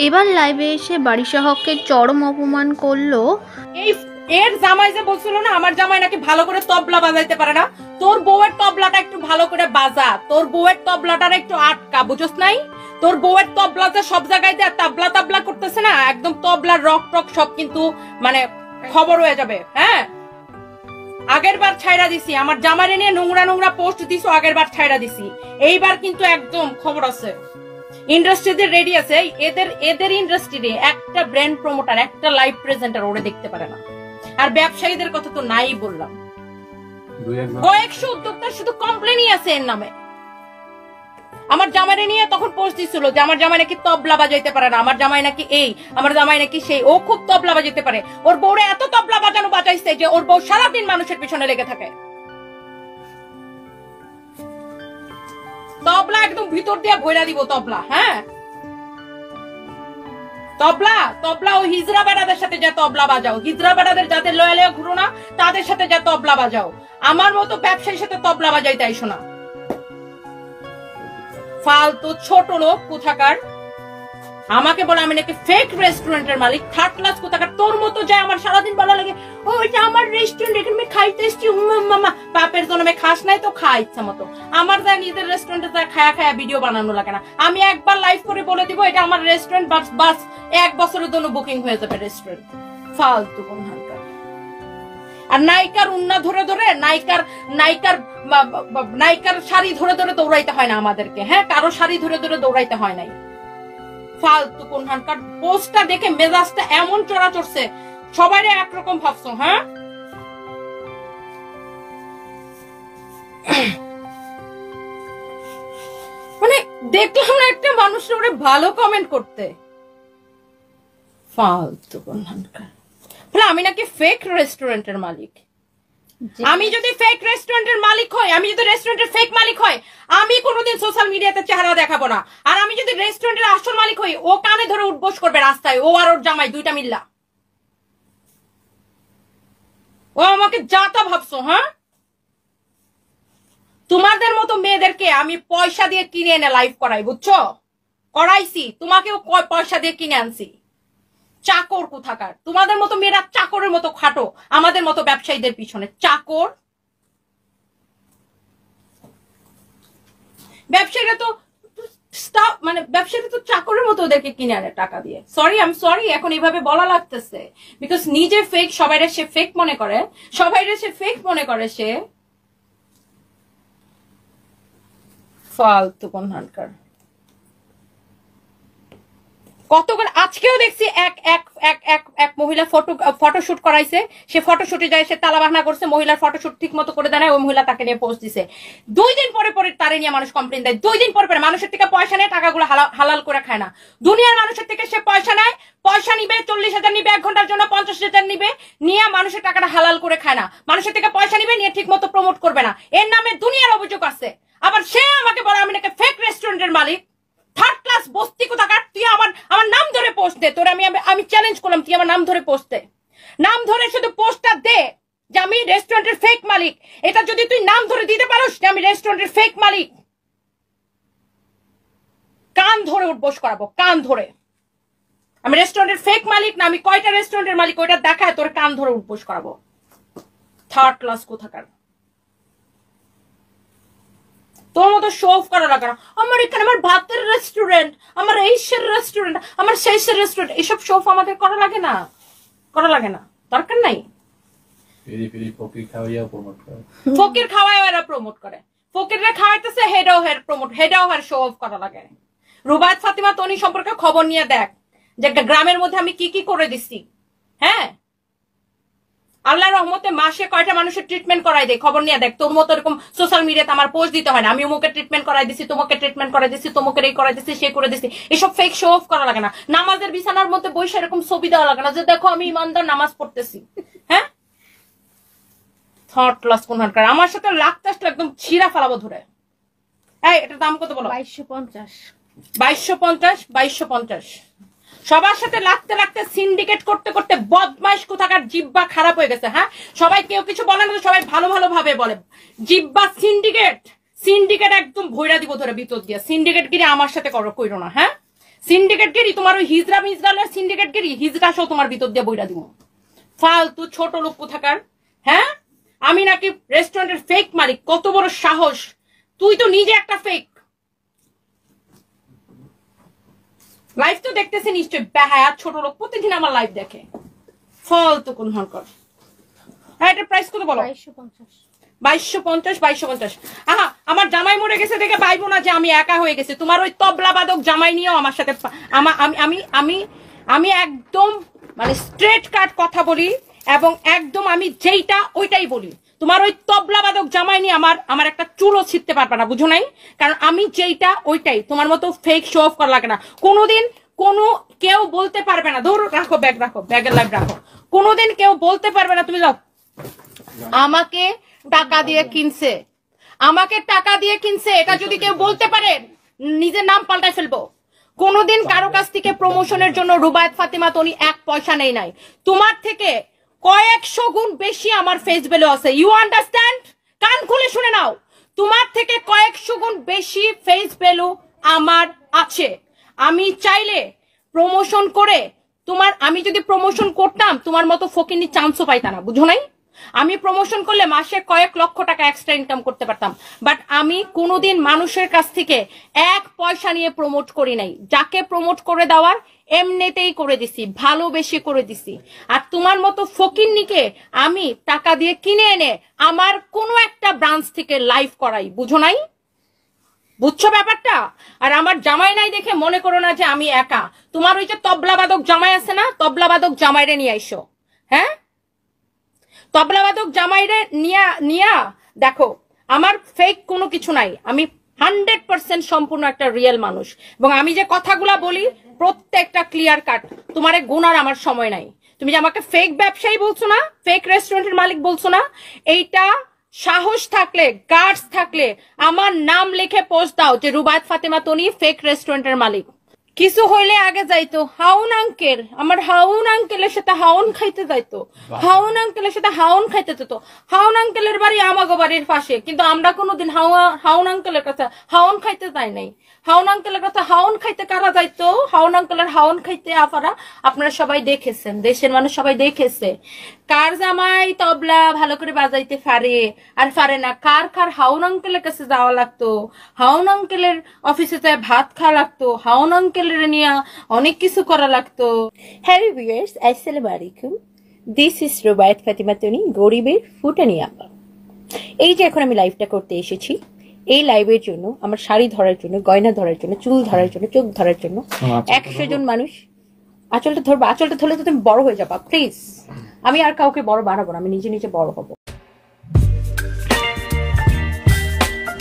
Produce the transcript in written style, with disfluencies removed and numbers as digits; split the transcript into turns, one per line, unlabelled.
এবার লাইভে এসে বারিশা হককে চরম অপমান করলো।
এর জামাই যে বলছিল না আমার জামাই নাকি ভালো করে তবলা বাজাইতে পারে না, তোর বউয়ের তবলাটা একটু ভালো করে বাজা, তোর বউয়ের তবলাটার একটু আটকা, বুঝছ নাই? তোর বউয়ের তবলা যে সব জায়গায় দেয় তাবলা তাবলা করতেছে না, একদম তবলার রক টক সব কিন্তু মানে খবর হয়ে যাবে। হ্যাঁ, আগের বার ছাইরা দিছি, আমার জামাইরে নিয়ে নোংরা নোংরা পোস্ট দিছো, আগের বার ছাইরা দিছি, এইবার কিন্তু একদম খবর আছে। ইন্ডাস্ট্রিতে রেডি আছে, এদের ইন্ডাস্ট্রিতে একটা ব্র্যান্ড প্রমোটার, একটা লাইভ প্রেজেন্টার ওরে দেখতে পারে না। আর ব্যবসায়ীদের কথা তো নাই বললাম, কয়েকশো উদ্যোক্তার শুধু কমপ্লেনই আছে এর নামে। আমার জামাইরে নিয়ে তখন পোস্ট দিছিল যে আমার জামাই নাকি তবলা বাজাইতে পারে না, আমার জামাই নাকি এই, আমার জামাই নাকি সেই, ও খুব তবলা বাজাইতে পারে। ওর বউরে এত তবলা বাজানো বাজাইছে যে ওর বউ সারাদিন মানুষের পিছনে লেগে থাকে। তবলা একদম ভিতর দিয়ে ভইরা দিব তবলা। হ্যাঁ, তবলা তবলা ও হিজরা বেড়াদের সাথে যা তবলা বাজাও, হিজরা বেড়াদের যাদের লয়ালে ঘুরো না তাদের সাথে যা তবলা বাজাও, আমার মতো ব্যবসায়ীর সাথে তবলা বাজাইতে আইসো না। ফালতু ছোট লোক কোথাকার, আমাকে বলে আমি নাকি ফেক রেস্টুরেন্টের মালিক, থার্ড ক্লাস কোথাকার। তোর মতো যায় আমার সারাদিন বলা লাগে ও এটা আমার রেস্টুরেন্ট, এখানে খাইতে এসছি, মামা বাপের জন্মে খাস নাই তো খা ইচ্ছা মতো। আমার যা নিজের রেস্টুরেন্টে যা খায়া খায়া ভিডিও বানানো লাগে না, আমি একবার লাইভ করে বলে দিব এটা আমার রেস্টুরেন্ট, বাস 1 বছরের জন্য বুকিং হয়ে যাবে রেস্টুরেন্ট। ফালতু কোন হালকার। আর নায়িকার উন্না ধরে ধরে, নায়িকার শাড়ি ধরে ধরে দৌড়াইতে হয় না আমাদেরকে। হ্যাঁ, কারো শাড়ি ধরে ধরে দৌড়াইতে হয় নাই। ফালতু কোন হানকার। পোস্টটা দেখে মেজাজটা এমন চড়া চড়ছে, সবাই একরকম ভাবছো। হ্যাঁ, মানে দেখলাম না একটা মানুষের ওরে ভালো কমেন্ট করতে। ফালতু কোন হানকার। আমি নাকি ফেক রেস্টুরেন্টের মালিক। আমি যদি ফেক রেস্টুরেন্টের মালিক হই, আমি যদি রেস্টুরেন্টের ফেক মালিক হই, আমি কোনোদিন সোশ্যাল মিডিয়াতে চেহারা দেখাবো না। আর আমি যদি রেস্টুরেন্টের আসল মালিক হই, ও কানে ধরে উঠবোস করবে রাস্তায়, ও আর ওর জামাই দুইটা মিল্লা। ও আমাকে যাতা ভাবছো? হ্যাঁ, তোমাদের মতো মেয়েদেরকে আমি পয়সা দিয়ে কিনে এনে লাইভ করাই, বুঝছো? করাইছি, তোমাকেও পয়সা দিয়ে কিনে আনছি। চাকর কোথাকার, তোমাদের মতো মেয়েরা চাকরের মতো খাটো আমাদের মতো ব্যবসায়ীদের পিছনে। চাকর ব্যবসায়ীরা তো মানে ব্যবসায়ীরা তো চাকরের মতো ওদেরকে কিনে আনে টাকা দিয়ে। আমি সরি এখন এইভাবে বলা লাগতেছে, বিকজ নিজে ফেক, সবাইরা সে ফেক মনে করে, সে ফালতু কোন হানকার। কতগুলো আজকেও দেখছি এক মহিলা ফটোশুট করাইছে, সে ফটোশুটে যায়, সে তালাবাহনা করছে, মহিলার ফটোশুট ঠিক মতো করে দেয় না, ওই মহিলা তাকে নিয়ে পোস্ট দিছে। 2 দিন পরে পরে তারে নিয়ে মানুষ কমপ্লেন দেয়। 2 দিন পরে পরে মানুষের থেকে পয়সা নেয়, টাকাগুলো হালাল করে খায় না। দুনিয়ার মানুষের থেকে সে পয়সা নেয়, পয়সা নিবে 40,000 নিবে, 1 ঘন্টার জন্য 50,000 নিবে, নিয়ে মানুষের টাকাটা হালাল করে খায় না। মানুষের থেকে পয়সা নিবে, নিয়ে ঠিক মতো প্রমোট করবে না। এর নামে দুনিয়ার অভিযোগ আছে। আবার সে আমাকে বলে আমি নাকি ফেক রেস্টুরেন্টের মালিক। থার্ড ক্লাস বস্তি কোথাকার। তুই আমার নাম ধরে পোস্ট দে, তোর আমি চ্যালেঞ্জ করলাম, তুই আমার নাম ধরে পোস্ট দে, নাম ধরে শুধু পোস্টটা দে যে আমি রেস্টুরেন্টের ফেক মালিক। এটা যদি তুই নাম ধরে দিতে পারোস যে আমি রেস্টুরেন্টের ফেক মালিক, কান ধরে উঠবোস করাবো, কান ধরে। আমি রেস্টুরেন্টের ফেক মালিক না, আমি কয়টা রেস্টুরেন্টের মালিক ওইটা দেখায় তোর কান ধরে উঠবোস করাবো। থার্ড ক্লাস কোথাকার। তোর মতো শো অফ করা লাগে না। আমার এখানে আমার ভাতের রেস্টুরেন্ট, আমার এইসের রেস্টুরেন্ট, আমার সেইসের রেস্টুরেন্ট, এসব শো অফ আমাদের করা লাগে না, দরকার নাই। ফকির খাওয়াই এরা প্রমোট করে, ফকিররা খাওয়াইতেছে, হেডাও শো অফ করা লাগে। রুবায়েত ফাতিমা তনি সম্পর্কে খবর নিয়ে দেখ যে একটা গ্রামের মধ্যে আমি কি কি করে দিচ্ছি। হ্যাঁ, আল্লাহর রহমতে মাসে কয়টা মানুষের ট্রিটমেন্ট করাই দেয়, খবর নিয়ে দেখ। তোর মতো এরকম সোশ্যাল মিডিয়াতে আমার পোস্ট দিতে হয় না, আমি অমুকে ট্রিটমেন্ট করাই দিছি, তোমাকে ট্রিটমেন্ট করাই দিছি, তোমাকে এই করাই দিছি, সে করে দিছি। এসব ফেক শো অফ করা লাগে না। নামাজের বিছানার মধ্যে বসে এরকম ছবি দেওয়া লাগে না যে দেখো আমি ইমানদার নামাজ পড়তেছি। হ্যাঁ, থার্ড ক্লাস কোন হানকার। আমার সাথে লাগতে একদম ছিঁড়া ফেলাবো ধরে। এই এটার দাম কত বলো? 2250। সবার সাথে লাগতে লাগতে সিন্ডিকেট করতে করতে বদমাইশ কোথাকার জিব্বা খারাপ হয়ে গেছে। হ্যাঁ, সবাই কেউ কিছু বলে না, সবাই ভালো ভাবে বলে। জিব্বা সিন্ডিকেট একদম ভৈরা দিব ধরে ভিতর দিয়ে। সিন্ডিকেট গিরে আমার সাথে কইরো না। হ্যাঁ, সিন্ডিকেট গিরি, তোমার ওই হিজরা মিজরালের সিন্ডিকেট গিরি, হিজরা সহ তোমার ভিতর দিয়ে বইরা দিব। ফালতু ছোট লোক কোথাকার। হ্যাঁ, আমি নাকি রেস্টুরেন্টের ফেক মালিক? কত বড় সাহস! তুই তো নিজে একটা ফেক। লাইভ তো দেখতেছে নিশ্চয়, বেহায়া ছোট লোক প্রতিদিন আমার লাইভ দেখে। ফালতু কোন হরকর। হ্যাঁ, এটা প্রাইস কত বলো? 2250। 2250। আহা, আমার জামাই মরে গেছে দেখে পাইবো না যে আমি একা হয়ে গেছে। তোমার ওই তবলা বাদক জামাই নিয়েও আমার সাথে আমি একদম মানে স্ট্রেট কাট কথা বলি, এবং একদম আমি যেইটা ওইটাই বলি। তোমার ওই তবলা বাদক জামাই নিয়ে আমার একটা চুলও ছিটতে পারবে না, বুঝো নাই? কারণ আমি যেইটা ওইটাই। তোমার মতো ফেক শো অফ করা লাগে না কোনোদিন। কেউ বলতে পারবে না, ধরো রাখো ব্যাগ, রাখো ব্যাগের লাইভ রাখো। কোনোদিন কেউ বলতে পারবে না তুমি যাও আমাকে টাকা দিয়ে কিনছে, আমাকে টাকা দিয়ে কিনছে। এটা যদি কেউ বলতে পারে, নিজের নাম পাল্টাই ফেলবো। কোনোদিন কারো কাছ থেকে প্রমোশনের জন্য রুবায়েত ফাতেমা তনি 1 পয়সা নেই নাই। তোমার থেকে কয়েকশো গুণ বেশি আমার ফেস ভ্যালু আছে। You understand? কান খুলে শুনে নাও, তোমার থেকে কয়েকশো গুণ বেশি ফেস ভ্যালু আমার আছে। আমি চাইলে প্রমোশন করে আমি যদি প্রমোশন করতাম, তোমার মতো ফকিনি চান্সও পাইতা না, বুঝো নাই? আমি প্রমোশন করলে মাসে কয়েক লক্ষ টাকা এক্সট্রা ইনকাম করতে পারতাম। বাট আমি কোনোদিন মানুষের কাছ থেকে 1 পয়সা নিয়ে প্রমোট করি নাই। যাকে প্রমোট করে দেওয়ার এমনিতেই করে দিছি, ভালোবেসে করে দিছি। আর তোমার মতো ফকিন্নিকে আমি টাকা দিয়ে কিনে এনে আমার কোনো একটা ব্রাঞ্চ থেকে লাইভ করাই, বুঝো নাই? বুঝছো ব্যাপারটা? আর আমার জামাই নাই দেখে মনে করো না যে আমি একা। তোমার ওই যে তবলাবাদক জামাই আছে না, তবলাবাদক জামাইরে নিয়ে আইসো। হ্যাঁ, তবলাবাদক জামাইরে নিয়া দেখো, আমার ফেক কোনো কিছু নাই। আমি 100% সম্পূর্ণ একটা রিয়েল মানুষ, এবং আমি যে কথাগুলা বলি প্রত্যেকটা ক্লিয়ার কাট। তোমারে গুনার আমার সময় নাই। তুমি যে আমাকে ফেক ব্যবসায়ী বলছো না, ফেক রেস্টুরেন্টের মালিক বলছো না, এইটা সাহস থাকলে, গার্ডস থাকলে আমার নাম লিখে পোস্ট দাও যে রুবায়েত ফাতেমা তনি ফেক রেস্টুরেন্টের মালিক। কিছু হইলে আগে যাইতো হাউন আঙ্কেল, আমার হাউন আঙ্কেলের সাথে হাউন খাইতে যাইতো, হাউন আঙ্কেলের সাথে হাউন খাইতে যেত। হাউন আঙ্কেলের বাড়ি আমাগো বাড়ির পাশে, কিন্তু আমরা কোনোদিন হাউন আঙ্কেলের কাছে হাউন খাইতে যাই নাই। হাউন আঙ্কেলের কাছে হাউন খাইতে কারা যাইতো? হাউন আঙ্কেলের হাউন খাইতে আপনারা সবাই দেখেছেন, দেশের মানুষ সবাই দেখেছে কার জামাই তবলা ভালো করে বাজাইতে পারে আর পারে না। কার কার হাউন আঙ্কেলের কাছে যাওয়া লাগতো, হাউন আঙ্কেলের অফিসে যায় ভাত খাওয়া লাগতো, হাউন আঙ্কেলের নিয়ে অনেক কিছু করা লাগতো।
হ্যালো ভিউয়ার্স, আসসালামু আলাইকুম। দিস ইজ রুবায়েত ফাতেমা তনি, গরিবের ফুটানি আপা। এই যে এখন আমি লাইভটা করতে এসেছি, এই লাইভের জন্য, আমার শাড়ি ধরার জন্য, গয়না ধরার জন্য, চুল ধরার জন্য, চোখ ধরার জন্য 100 জন মানুষ। আঁচলটা ধরবো, আঁচলটা ধরলে তো তুমি বড় হয়ে যাবা প্লিজ। আমি আর কাউকে বড় বানাবো না, আমি নিজে নিজে বড় হবো।